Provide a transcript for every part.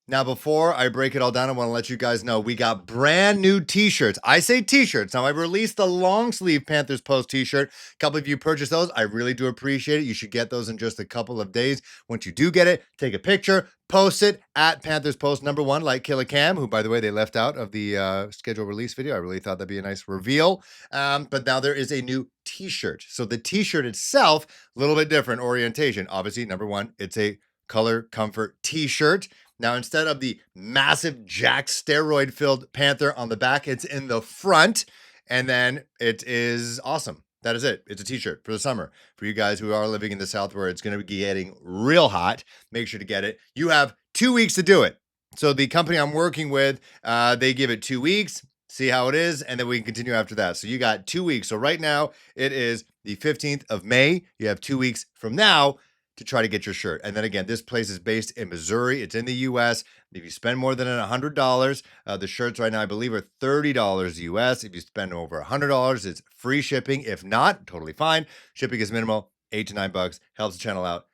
Now, before I break it all down, I want to let you guys know we got brand new t-shirts. I say t-shirts. Now, I released the long sleeve Panthers Post t-shirt. A couple of you purchased those. I really do appreciate it. You should get those in just a couple of days. Once you do get it, take a picture, post it at Panthers Post #1, like Killer Cam, who, by the way, they left out of the scheduled release video. I really thought that'd be a nice reveal. But now there is a new t-shirt. So the t-shirt itself, a little bit different orientation. Obviously, #1, it's a color comfort t-shirt. Now, instead of the massive jacked steroid-filled Panther on the back, it's in the front, and then it is awesome. That is it. It's a t-shirt for the summer. For you guys who are living in the South where it's going to be getting real hot, make sure to get it. You have 2 weeks to do it. So the company I'm working with, they give it 2 weeks, see how it is, and then we can continue after that. So you got 2 weeks. So right now, it is the 15th of May. You have 2 weeks from now to try to get your shirt. And then again, this place is based in Missouri. It's in the U.S. If you spend more than $100, the shirts right now, I believe, are $30 US. If you spend over $100, it's free shipping. If not, totally fine. Shipping is minimal, $8 to $9. Helps the channel out.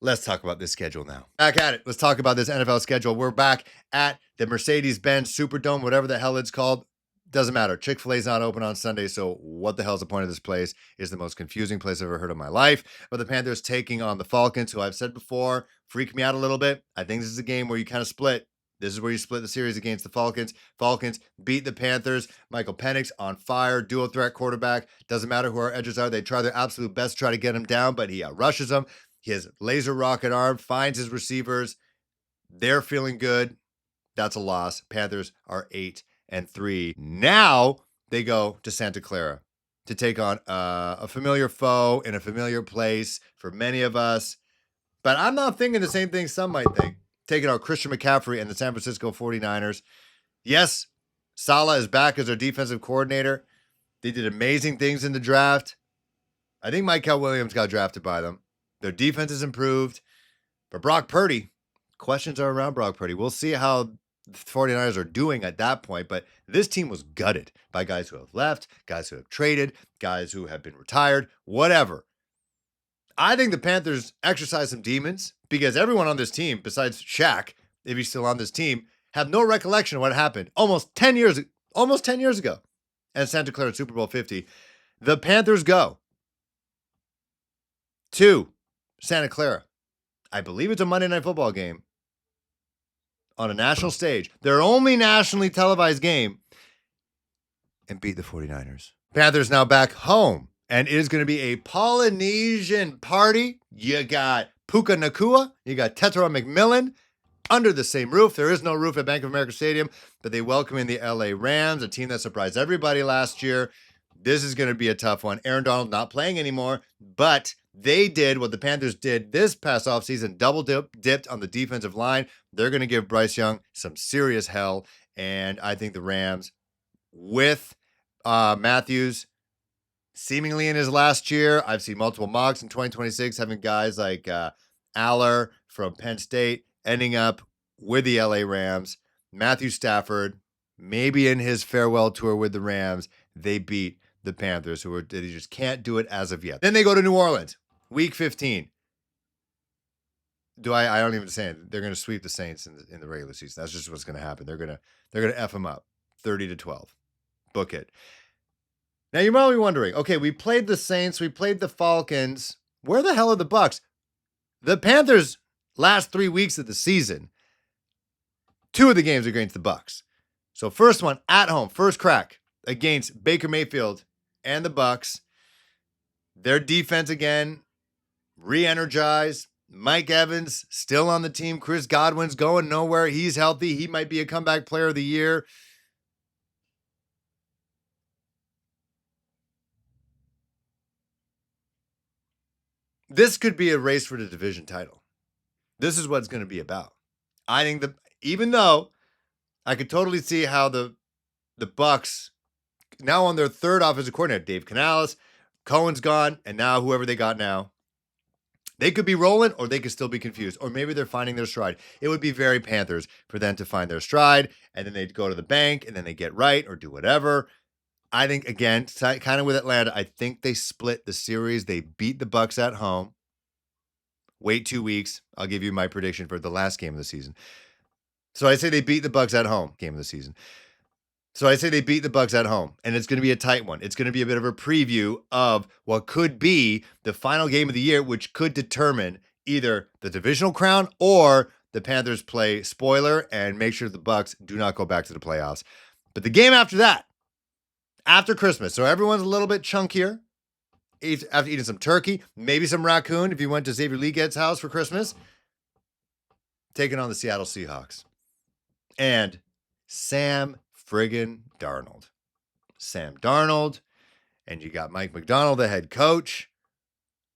Let's talk about this schedule now. Back at it. Let's talk about this NFL schedule. We're back at the Mercedes-Benz Superdome, whatever the hell it's called. Doesn't matter. Chick-fil-A's not open on Sunday, so what the hell's the point of this place? It's the most confusing place I've ever heard in my life. But the Panthers taking on the Falcons, who I've said before, freak me out a little bit. I think this is a game where you kind of split. This is where you split the series against the Falcons. Falcons beat the Panthers. Michael Penix on fire, dual threat quarterback. Doesn't matter who our edges are. They try their absolute best to try to get him down, but he outrushes them. His laser rocket arm finds his receivers. They're feeling good. That's a loss. Panthers are 8-3. Now they go to Santa Clara to take on a familiar foe in a familiar place for many of us. But I'm not thinking the same thing some might think. Taking out Christian McCaffrey and the San Francisco 49ers. Yes, Saleh is back as their defensive coordinator. They did amazing things in the draft. I think Michael Williams got drafted by them. Their defense has improved. But Brock Purdy, questions are around Brock Purdy. We'll see how the 49ers are doing at that point, but this team was gutted by guys who have left, guys who have traded, guys who have been retired, whatever. I think the Panthers exercise some demons because everyone on this team, besides Shaq, if he's still on this team, have no recollection of what happened almost 10 years ago at Santa Clara Super Bowl 50. The Panthers go to Santa Clara. I believe it's a Monday Night Football game on a national stage, their only nationally televised game, and beat the 49ers. Panthers now back home, and it is going to be a Polynesian party. You got Puka Nakua, you got Tetra McMillan under the same roof. There is no roof at Bank of America Stadium, but they welcome in the LA Rams, a team that surprised everybody last year. This is going to be a tough one. Aaron Darnold not playing anymore, but they did what the Panthers did this past offseason, double dipped on the defensive line. They're going to give Bryce Young some serious hell, and I think the Rams, with Matthews seemingly in his last year, I've seen multiple mocks in 2026 having guys like Aller from Penn State ending up with the LA Rams. Matthew Stafford, maybe in his farewell tour with the Rams, they beat the Panthers, they just can't do it as of yet. Then they go to New Orleans, week 15. I don't even say it. They're going to sweep the Saints in the regular season. That's just what's going to happen. They're going to F them up 30-12. Book it. Now you might be wondering, okay, we played the Saints, we played the Falcons. Where the hell are the Bucs? The Panthers last 3 weeks of the season, 2 of the games are against the Bucs. So first one at home, first crack against Baker Mayfield and the Bucs. Their defense again, re-energized. Mike Evans still on the team. Chris Godwin's going nowhere. He's healthy. He might be a comeback player of the year. This could be a race for the division title. This is what it's going to be about. I think even though I could totally see how the Bucs, now on their third offensive coordinator, Dave Canales, Cohen's gone, and now whoever they got now, they could be rolling or they could still be confused. Or maybe they're finding their stride. It would be very Panthers for them to find their stride, and then they'd go to the bank, and then they get right or do whatever. I think, again, kind of with Atlanta, I think they split the series. They beat the Bucs at home. Wait 2 weeks. I'll give you my prediction for the last game of the season. So I say they beat the Bucs at home. Game of the season. So I say they beat the Bucs at home, and it's going to be a tight one. It's going to be a bit of a preview of what could be the final game of the year, which could determine either the divisional crown or the Panthers play spoiler and make sure the Bucs do not go back to the playoffs. But the game after that, after Christmas, so everyone's a little bit chunkier after eating some turkey, maybe some raccoon if you went to Xavier Leget's house for Christmas, taking on the Seattle Seahawks. And Sam friggin' Darnold. Sam Darnold, and you got Mike McDonald, the head coach.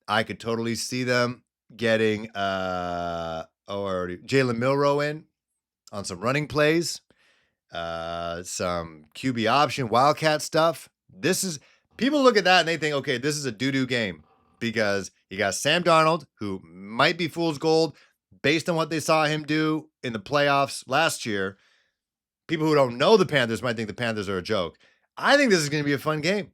I could totally see them getting Jalen Milroe in on some running plays, some QB option, Wildcat stuff. People look at that and they think, okay, this is a doo-doo game because you got Sam Darnold, who might be fool's gold based on what they saw him do in the playoffs last year. People who don't know the Panthers might think the Panthers are a joke. I think this is going to be a fun game.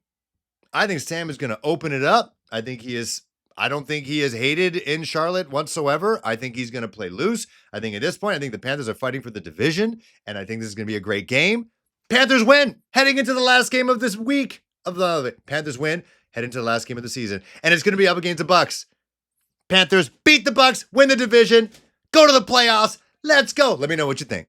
I think Sam is going to open it up. I don't think he is hated in Charlotte whatsoever. I think he's going to play loose. I think at this point, I think the Panthers are fighting for the division, and I think this is going to be a great game. Panthers win heading into the last game of this week. Panthers win heading into the last game of the season, and it's going to be up against the Bucs. Panthers beat the Bucs, win the division, go to the playoffs. Let's go. Let me know what you think.